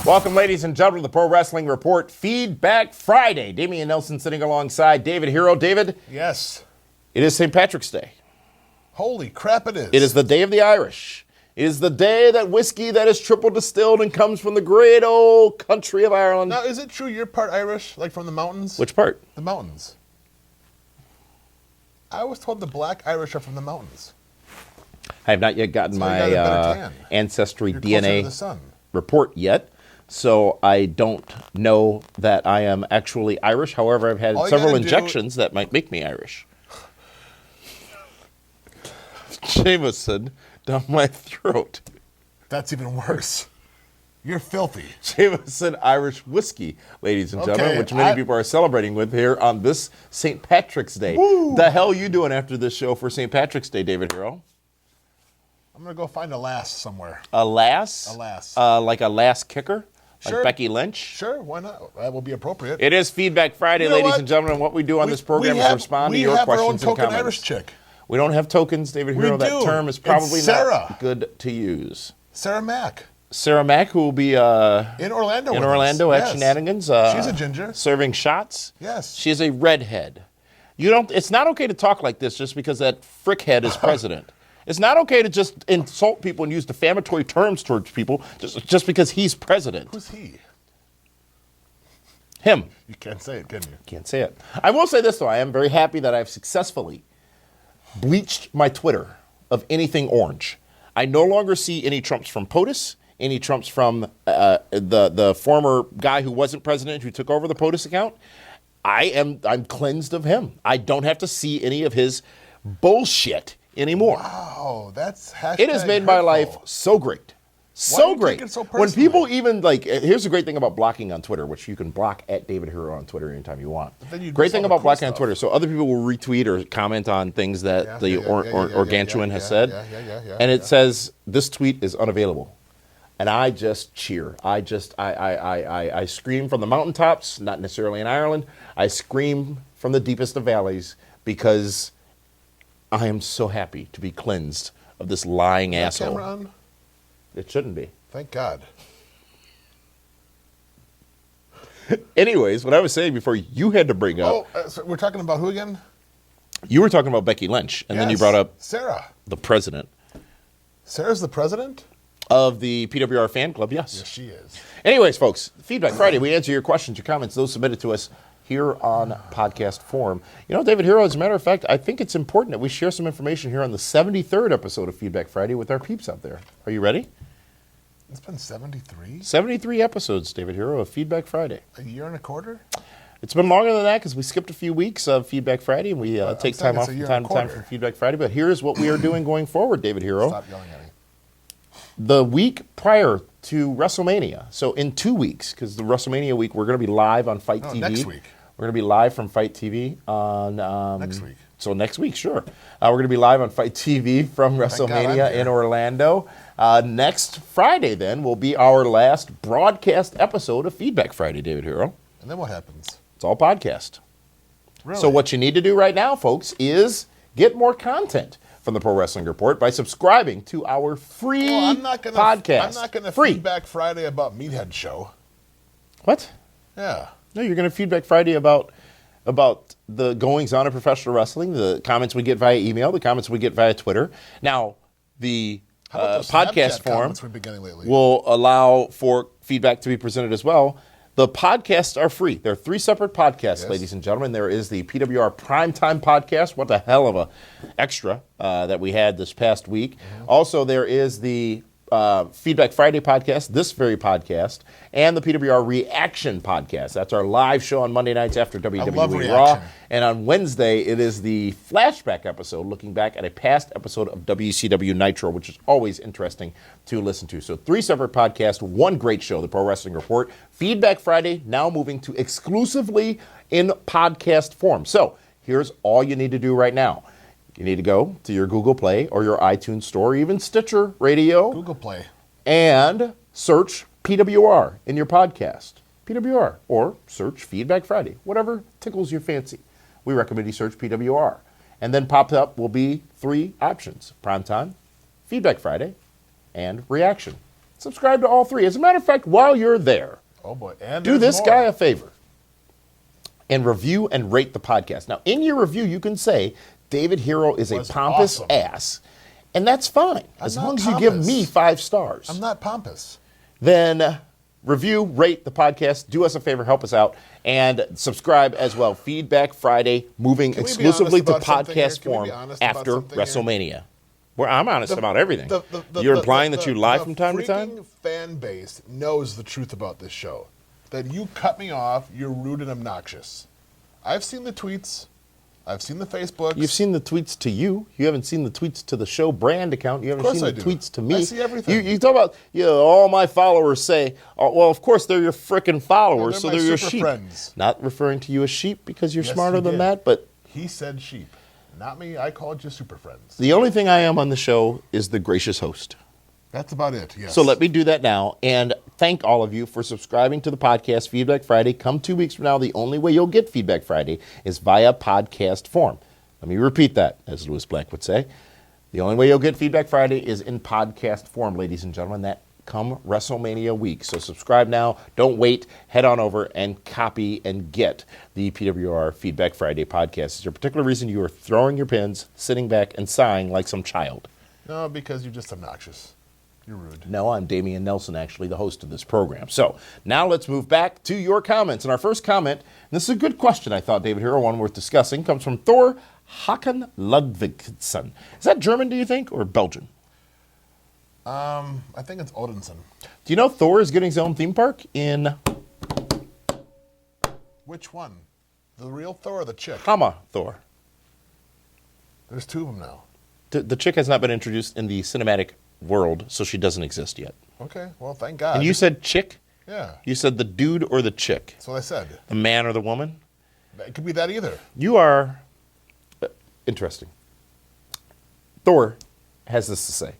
Welcome, ladies and gentlemen, to the Pro Wrestling Report Feedback Friday. Damian Nelson sitting alongside David Hero. David? Yes. It is St. Patrick's Day. Holy crap, it is. It is the day of the Irish. It is the day that whiskey that is triple distilled and comes from the great old country of Ireland. Now, is it true you're part Irish, like from the mountains? Which part? The mountains. I was told the black Irish are from the mountains. I have not yet gotten my ancestry You're DNA closer to the sun. report yet, so I don't know that I am actually Irish. However, I've had several injections that might make me Irish. Jameson down my throat. That's even worse. You're filthy. Jameson Irish whiskey, ladies and gentlemen, which many people are celebrating with here on this St. Patrick's Day. Woo! The hell you doing after this show for St. Patrick's Day, David Hero? I'm going to go find a lass somewhere. A lass? A lass. Like a lass kicker? Sure. Like Becky Lynch? Sure, why not? That will be appropriate. It is Feedback Friday, ladies and gentlemen. What we do on this program is respond to your questions and comments. We have our own token Irish chick. We don't have tokens, David Hero. That term is probably not good to use. Sarah Mack. Sarah Mack, who will be in Orlando at Shenanigans. She's a ginger. Serving shots. Yes. She is a redhead. It's not okay to talk like this just because that frickhead is president. It's not okay to just insult people and use defamatory terms towards people just because he's president. Who's he? Him. You can't say it, can you? Can't say it. I will say this, though. I am very happy that I've successfully bleached my Twitter of anything orange. I no longer see any Trumps from POTUS, any Trumps from the former guy who wasn't president who took over the POTUS account. I'm cleansed of him. I don't have to see any of his bullshit anymore. Wow, that's hashtag it has made my life so great. So great. When people even here's the great thing about blocking on Twitter, which you can block at David Hero on Twitter anytime you want. Great thing about blocking on Twitter, so other people will retweet or comment on things that the Organtuan has said, and it says this tweet is unavailable, and I just cheer. I scream from the mountaintops, not necessarily in Ireland. I scream from the deepest of valleys because I am so happy to be cleansed of this lying asshole. Camera on? It shouldn't be. Thank God. Anyways, what I was saying before, you had to bring up. So we're talking about who again? You were talking about Becky Lynch, and then you brought up Sarah, the president. Sarah's the president of the PWR fan club. Yes. Yes, she is. Anyways, folks, Feedback Friday. We answer your questions, your comments, those submitted to us here on podcast form. You know, David Hero, as a matter of fact, I think it's important that we share some information here on the 73rd episode of Feedback Friday with our peeps out there. Are you ready? It's been 73? 73 episodes, David Hero, of Feedback Friday. A year and a quarter? It's been longer than that because we skipped a few weeks of Feedback Friday, and we take time off from time to time for Feedback Friday. But here's what we are doing going forward, David Hero. Stop yelling at me. The week prior to WrestleMania, so in 2 weeks, because the WrestleMania week, we're going to be live on Fight TV. Next week. We're going to be live from Fight TV on... next week. So next week, sure. We're going to be live on Fight TV from WrestleMania in Orlando. Next Friday, then, will be our last broadcast episode of Feedback Friday, David Hero. And then what happens? It's all podcast. Really? So what you need to do right now, folks, is get more content from the Pro Wrestling Report by subscribing to our free podcast. I'm not going to Feedback Friday about Meathead Show. What? Yeah. No, you're going to Feedback Friday about the goings-on of professional wrestling, the comments we get via email, the comments we get via Twitter. Now, the podcast form will allow for feedback to be presented as well. The podcasts are free. There are 3 separate podcasts, ladies and gentlemen. There is the PWR Primetime Podcast. What the hell of a extra that we had this past week. Mm-hmm. Also, there is the Feedback Friday podcast, this very podcast, and the PWR Reaction podcast. That's our live show on Monday nights after WWE Raw. And on Wednesday, it is the flashback episode, looking back at a past episode of WCW Nitro, which is always interesting to listen to. So 3 separate podcasts, 1 great show, the Pro Wrestling Report. Feedback Friday, now moving to exclusively in podcast form. So here's all you need to do right now. You need to go to your Google Play or your iTunes Store, or even Stitcher Radio. Google Play. And search PWR in your podcast. PWR. Or search Feedback Friday. Whatever tickles your fancy. We recommend you search PWR. And then popped up will be 3 options. Primetime, Feedback Friday, and reaction. Subscribe to all three. As a matter of fact, while you're there, do this guy a favor and review and rate the podcast. Now, in your review, you can say David Hero is a pompous ass, and that's fine. As long as you give me 5 stars. I'm not pompous. Then review, rate the podcast, do us a favor, help us out, and subscribe as well. Feedback Friday, moving exclusively to podcast form after WrestleMania. Where I'm honest about everything. You're implying that you lie from time to time? The fan base knows the truth about this show. That you cut me off, you're rude and obnoxious. I've seen the tweets. I've seen the Facebooks. You've seen the tweets to you. You haven't seen the tweets to the show brand account. You haven't seen the tweets to me. I see everything. You talk about, all my followers say, well, of course, they're your frickin' followers, so they're your sheep. Friends. Not referring to you as sheep because you're smarter than that, but... He said sheep. Not me. I called you super friends. The only thing I am on the show is the gracious host. That's about it, yes. So let me do that now and thank all of you for subscribing to the podcast Feedback Friday. Come 2 weeks from now, the only way you'll get Feedback Friday is via podcast form. Let me repeat that, as Lewis Black would say. The only way you'll get Feedback Friday is in podcast form, ladies and gentlemen. That come WrestleMania week. So subscribe now. Don't wait. Head on over and copy and get the PWR Feedback Friday podcast. Is there a particular reason you are throwing your pins, sitting back, and sighing like some child? No, because you're just obnoxious. You're rude. No, I'm Damian Nelson, actually, the host of this program. So now let's move back to your comments. And our first comment, and this is a good question, I thought, David Hero, one worth discussing, comes from Thor Hakan Ludvigsson. Is that German, do you think, or Belgian? I think it's Odinson. Do you know Thor is getting his own theme park in... Which one? The real Thor or the chick? Hama Thor. There's 2 of them now. The chick has not been introduced in the cinematic world, so she doesn't exist yet. Okay, well, thank God. And you said chick? Yeah. You said the dude or the chick? That's what I said. The man or the woman? It could be that either. You are interesting. Thor has this to say,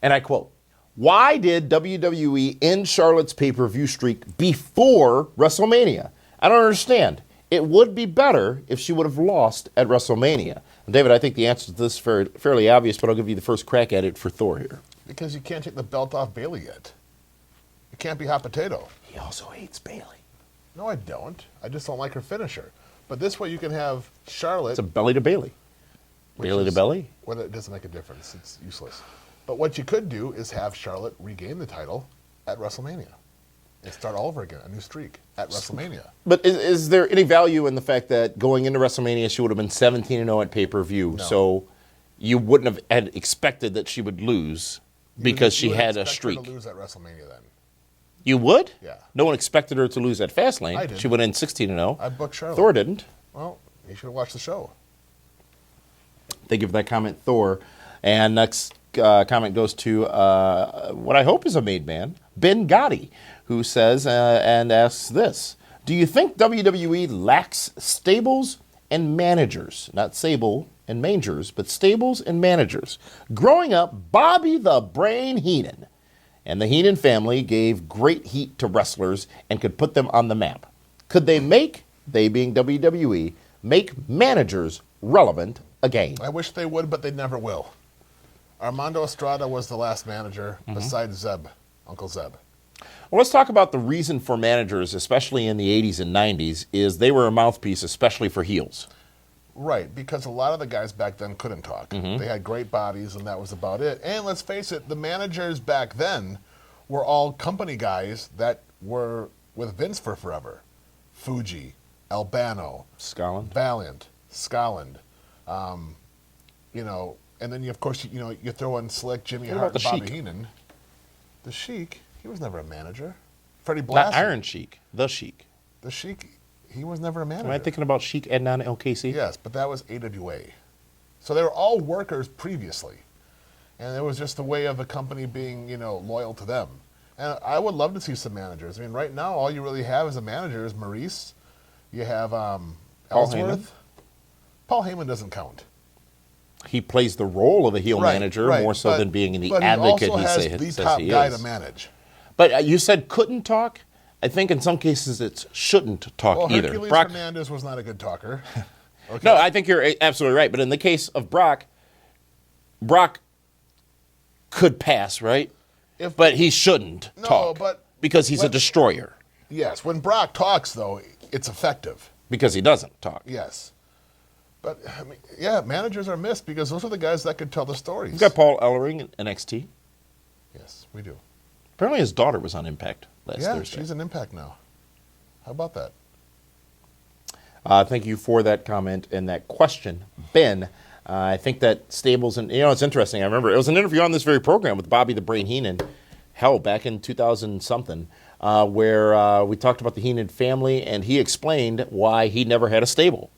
and I quote, "Why did WWE end Charlotte's pay-per-view streak before WrestleMania? I don't understand. It would be better if she would have lost at WrestleMania." And David, I think the answer to this is fairly obvious, but I'll give you the first crack at it for Thor here. Because you can't take the belt off Bayley yet. It can't be hot potato. He also hates Bayley. No, I don't. I just don't like her finisher. But this way you can have Charlotte. It's a belly to Bayley. Bayley to belly? Well, it doesn't make a difference. It's useless. But what you could do is have Charlotte regain the title at WrestleMania. And start all over again, a new streak at WrestleMania. But is there any value in the fact that going into WrestleMania, she would have been 17-0 at pay-per-view, No. So you wouldn't have had expected that she would lose because she had a streak? Her to lose at WrestleMania then. You would? Yeah. No one expected her to lose at Fastlane. I did. She went in 16-0. I booked Charlotte. Thor didn't. Well, you should have watched the show. Thank you for that comment, Thor. And next comment goes to what I hope is a made man, Ben Gotti, who says and asks this: do you think WWE lacks stables and managers? Not Sable and Mangers, but stables and managers. Growing up, Bobby the Brain Heenan and the Heenan family gave great heat to wrestlers and could put them on the map. Could they being WWE, make managers relevant again? I wish they would, but they never will. Armando Estrada was the last manager besides Zeb, Uncle Zeb. Well, let's talk about the reason for managers, especially in the 80s and 90s, is they were a mouthpiece, especially for heels. Right, because a lot of the guys back then couldn't talk. They had great bodies, and that was about it. And let's face it, the managers back then were all company guys that were with Vince for forever. Fuji, Albano, Scotland. Valiant, Scotland. And then, of course, you throw in Slick, Jimmy Hart, and Bobby Heenan. The Sheik, he was never a manager. Freddie Blassie. Not Iron Sheik, the Sheik. The Sheik, he was never a manager. Am I thinking about Sheik Adnan LKC? Yes, but that was AWA. So they were all workers previously. And it was just a way of a company being, loyal to them. And I would love to see some managers. I mean, right now, all you really have as a manager is Maurice. You have Ellsworth. Paul Heyman doesn't count. He plays the role of a heel manager more so than being the advocate he says he the is. top guy to manage. But you said couldn't talk? I think in some cases it's shouldn't talk either. Hercules Hernandez was not a good talker. Okay. No, I think you're absolutely right. But in the case of Brock could pass, right? But he shouldn't talk. Because he's a destroyer. Yes. When Brock talks, though, it's effective. Because he doesn't talk. Yes. But, I mean, yeah, managers are missed because those are the guys that could tell the stories. We've got Paul Ellering in NXT. Yes, we do. Apparently his daughter was on Impact last Thursday. Yeah, she's in Impact now. How about that? Thank you for that comment and that question, Ben. I think that Stables, and it's interesting. I remember it was an interview on this very program with Bobby the Brain Heenan, back in 2000-something, where we talked about the Heenan family, and he explained why he never had a stable.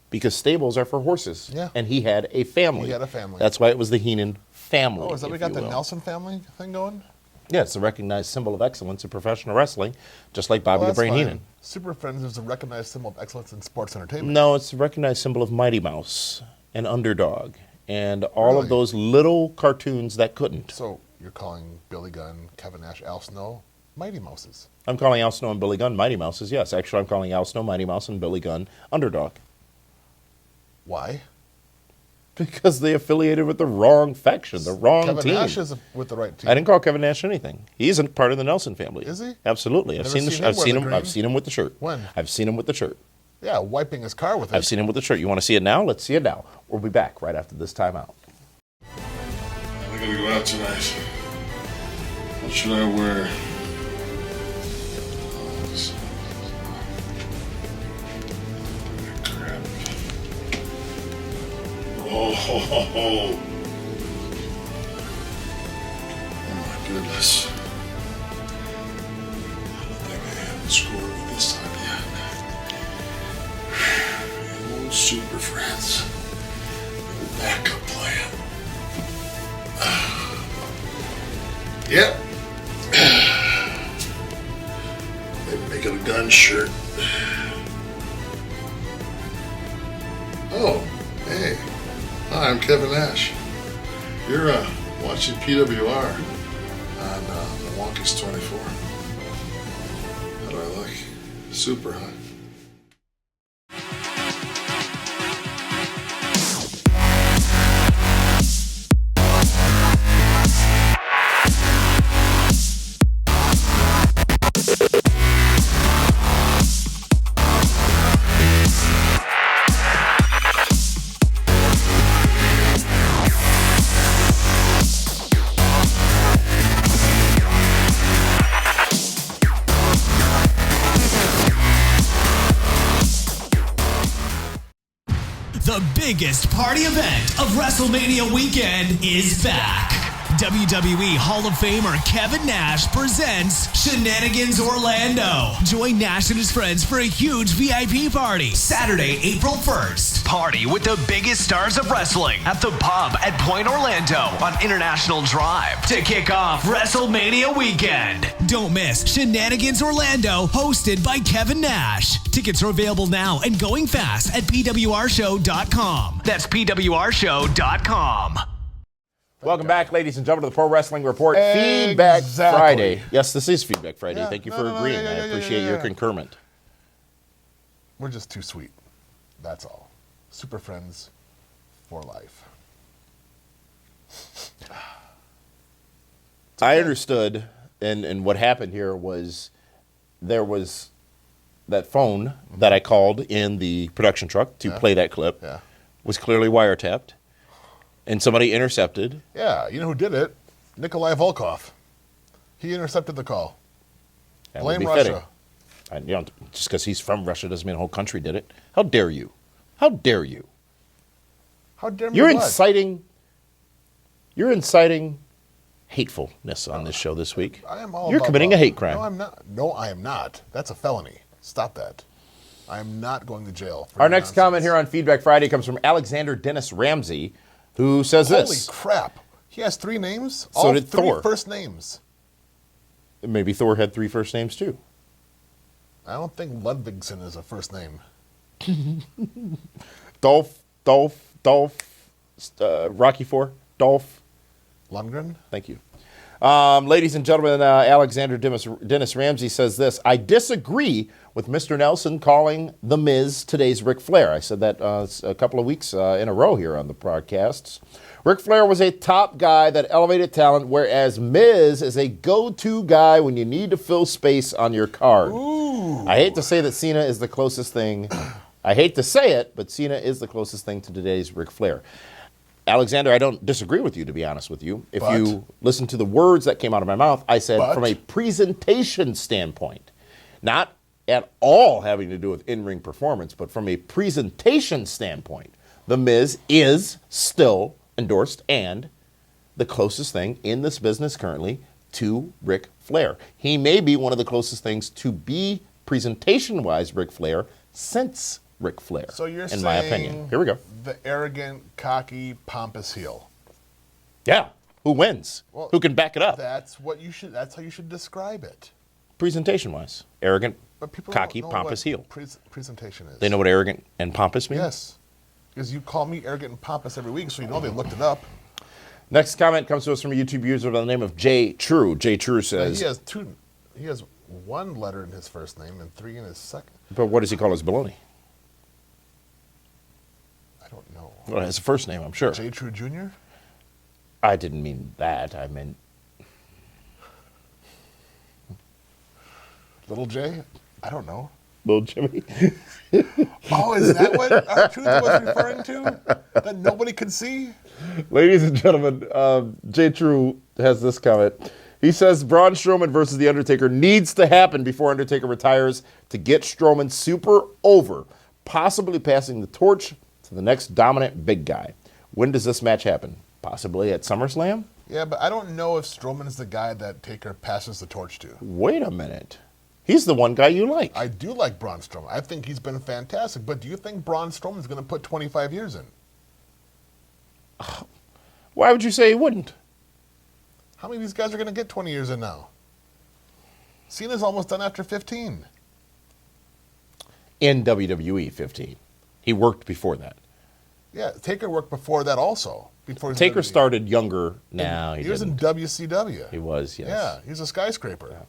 Because stables are for horses. Yeah. And he had a family. He had a family. That's why it was the Heenan family. Oh, is that we got the Nelson family thing going? Yeah, it's a recognized symbol of excellence in professional wrestling, just like Bobby the Brain Heenan. Super Friends is a recognized symbol of excellence in sports entertainment. No, it's a recognized symbol of Mighty Mouse and Underdog and all of those little cartoons that couldn't. So you're calling Billy Gunn, Kevin Nash, Al Snow Mighty Mouses? I'm calling Al Snow and Billy Gunn Mighty Mouses, yes. Actually, I'm calling Al Snow Mighty Mouse and Billy Gunn Underdog. Why? Because they affiliated with the wrong faction, the wrong team. Kevin Nash is with the right team. I didn't call Kevin Nash anything. He isn't part of the Nelson family. Is he? Absolutely. I've seen him with the shirt. When? I've seen him with the shirt. Yeah, wiping his car with it. I've seen him with the shirt. You want to see it now? Let's see it now. We'll be back right after this timeout. I'm gonna go out tonight. What should I wear? Crap. Oh my goodness. I don't think I haven't scored with this time yet. Old Super Friends. No backup plan. Yep. Maybe make it a gun shirt. Oh, hey. Hi, I'm Kevin Nash. You're watching PWR on Milwaukee's 24. How do I look? Super, huh? The biggest party event of WrestleMania weekend is back. WWE Hall of Famer Kevin Nash presents Shenanigans Orlando. Join Nash and his friends for a huge VIP party Saturday, April 1st. Party with the biggest stars of wrestling at the pub at Point Orlando on International Drive to kick off WrestleMania weekend. Don't miss Shenanigans Orlando, hosted by Kevin Nash. Tickets are available now and going fast at PWRshow.com. That's PWRshow.com. Welcome back, ladies and gentlemen, to the Pro Wrestling Report. Feedback Friday. Yes, this is Feedback Friday. Thank you for agreeing. I appreciate your concurrent. We're just too sweet. That's all. Super Friends for life. I understood, and what happened here was there was that phone that I called in the production truck to play that clip was clearly wiretapped. And somebody intercepted. Yeah, you know who did it? Nikolai Volkov. He intercepted the call. That Blame Russia. Just because he's from Russia doesn't mean the whole country did it. How dare you? How dare you? How dare me? You're inciting hatefulness on this show this week. I am all You're committing a hate crime. No, I'm not. No, I am not. That's a felony. Stop that. I am not going to jail. Our next comment here on Feedback Friday comes from Alexander Dennis Ramsey, who says this. Holy crap. He has 3 names? So did Thor. First names. Maybe Thor had 3 first names too. I don't think Ludvigsen is a first name. Dolph, Rocky IV, Dolph. Lundgren? Thank you. Ladies and gentlemen, Alexander Dennis Ramsey says this. I disagree with Mr. Nelson calling The Miz today's Ric Flair. I said that a couple of weeks in a row here on the broadcasts. Ric Flair was a top guy that elevated talent, whereas Miz is a go-to guy when you need to fill space on your card. Ooh. I hate to say that Cena is the closest thing. I hate to say it, but Cena is the closest thing to today's Ric Flair. Alexander, I don't disagree with you, to be honest with you. If you listen to the words that came out of my mouth, I said from a presentation standpoint, not at all having to do with in-ring performance, but from a presentation standpoint, The Miz is still endorsed and the closest thing in this business currently to Ric Flair. He may be one of the closest things to be presentation-wise Ric Flair since Ric Flair, so you're in saying my opinion. Here we go. The arrogant, cocky, pompous heel. Yeah. Who wins? Well, who can back it up? That's how you should describe it. Presentation-wise. Arrogant, But people cocky, don't know pompous what heel. Presentation is. They know what arrogant and pompous mean? Yes. Because you call me arrogant and pompous every week, so you know they looked it up. Next comment comes to us from a YouTube user by the name of J. True. J. True says... He has one letter in his first name and 3 in his second. But what does he call his baloney? I don't know. Well, his first name, I'm sure. J. True Jr.? I didn't mean that. I meant... Little J? I don't know. Little Jimmy. Oh, is that what R-Truth was referring to? That nobody could see? Ladies and gentlemen, J. True has this comment. He says Braun Strowman versus The Undertaker needs to happen before Undertaker retires to get Strowman super over, possibly passing the torch to the next dominant big guy. When does this match happen? Possibly at SummerSlam? Yeah, but I don't know if Strowman is the guy that Taker passes the torch to. Wait a minute. He's the one guy you like. I do like Braun Strowman. I think he's been fantastic. But do you think Braun Strowman's going to put 25 years in? Why would you say he wouldn't? How many of these guys are going to get 20 years in now? Cena's almost done after 15. In WWE 15. He worked before that. Yeah, Taker worked before that also. Taker started younger now. He was in WCW. He was, yes. Yeah, he's a skyscraper. Yeah.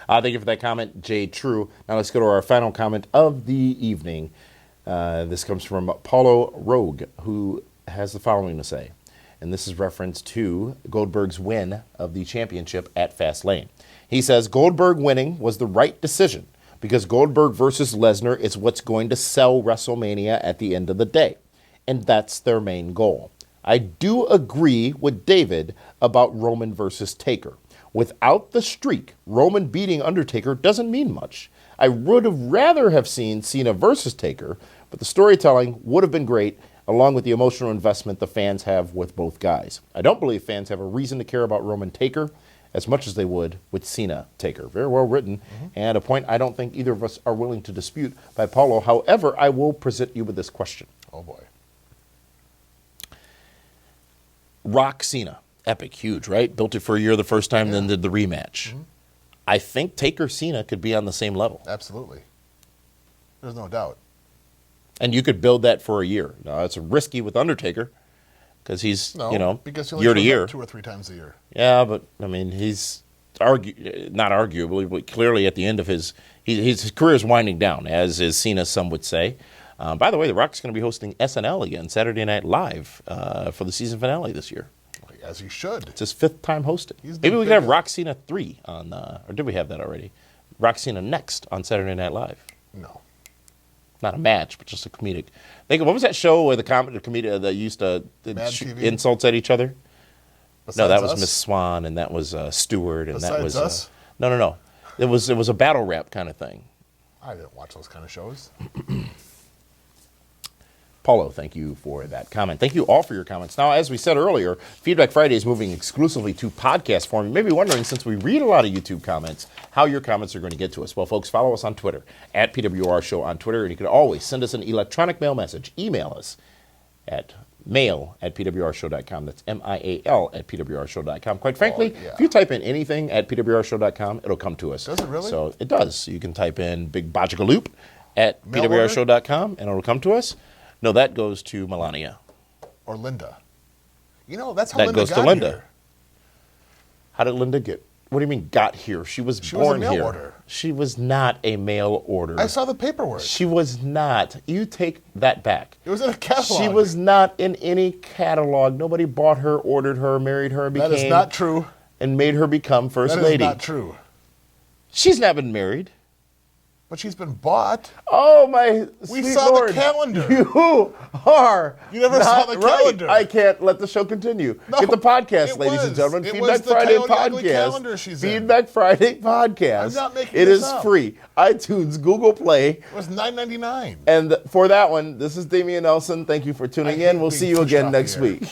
Thank you for that comment, Jay True. Now let's go to our final comment of the evening. This comes from Paulo Rogue, who has the following to say. And this is reference to Goldberg's win of the championship at Fastlane. He says, Goldberg winning was the right decision because Goldberg versus Lesnar is what's going to sell WrestleMania at the end of the day. And that's their main goal. I do agree with David about Roman versus Taker. Without the streak, Roman beating Undertaker doesn't mean much. I would have rather have seen Cena versus Taker, but the storytelling would have been great, along with the emotional investment the fans have with both guys. I don't believe fans have a reason to care about Roman Taker as much as they would with Cena Taker. Very well written, and a point I don't think either of us are willing to dispute by Paulo. However, I will present you with this question. Oh, boy. Rock Cena. Epic, huge, right? Built it for a year the first time, then did the rematch. I think Taker Cena could be on the same level. Absolutely. There's no doubt. And you could build that for a year. Now, it's risky with Undertaker because he's, because year to year. 2 or 3 times a year. Yeah, but, I mean, he's not arguably, but clearly at the end of his career is winding down, as is Cena, some would say. By the way, The Rock's going to be hosting SNL again, Saturday Night Live, for the season finale this year. As he should. It's his 5th time hosting. Maybe we could have Rock Cena 3 on, or did we have that already? Rock Cena next on Saturday Night Live. No. Not a match, but just a comedic. What was that show where the comedian that used to shoot insults at each other? Besides that was Us? Miss Swan, and that was Stewart, and Besides that was Us? No. It was a battle rap kind of thing. I didn't watch those kind of shows. Paulo, thank you for that comment. Thank you all for your comments. Now, as we said earlier, Feedback Friday is moving exclusively to podcast form. You may be wondering, since we read a lot of YouTube comments, how your comments are going to get to us. Well, folks, follow us on Twitter, at PWR Show on Twitter, and you can always send us an electronic mail message. Email us at mail@pwrshow.com. That's MIAL@pwrshow.com. Quite frankly, if you type in anything at pwrshow.com, it'll come to us. Does it really? So it does. You can type in Big Bajagaloop at pwrshow.com, and it'll come to us. No, that goes to Melania. Or Linda. That's how that Linda goes got to Linda. here. How did Linda get? What do you mean got here? She was born mail here. order. She was not a mail order. I saw the paperwork. She was not. You take that back. It was in a catalog. She was not in any catalog. Nobody bought her, ordered her, married her, became... That is not true. And made her become First Lady. That is not true. She's not been married. But she's been bought. Oh, my We sweet saw Lord. the calendar. You are You never not saw the calendar. Right. I can't let the show continue. No, Get the podcast, it ladies was. and gentlemen. It Feedback was the Friday Coyote Ugly calendar podcast. she's in. Feedback Friday podcast. I'm not making It this is up. free. iTunes, Google Play. It was $9.99. And for that one, this is Damian Nelson. Thank you for tuning in. We'll see you again next week.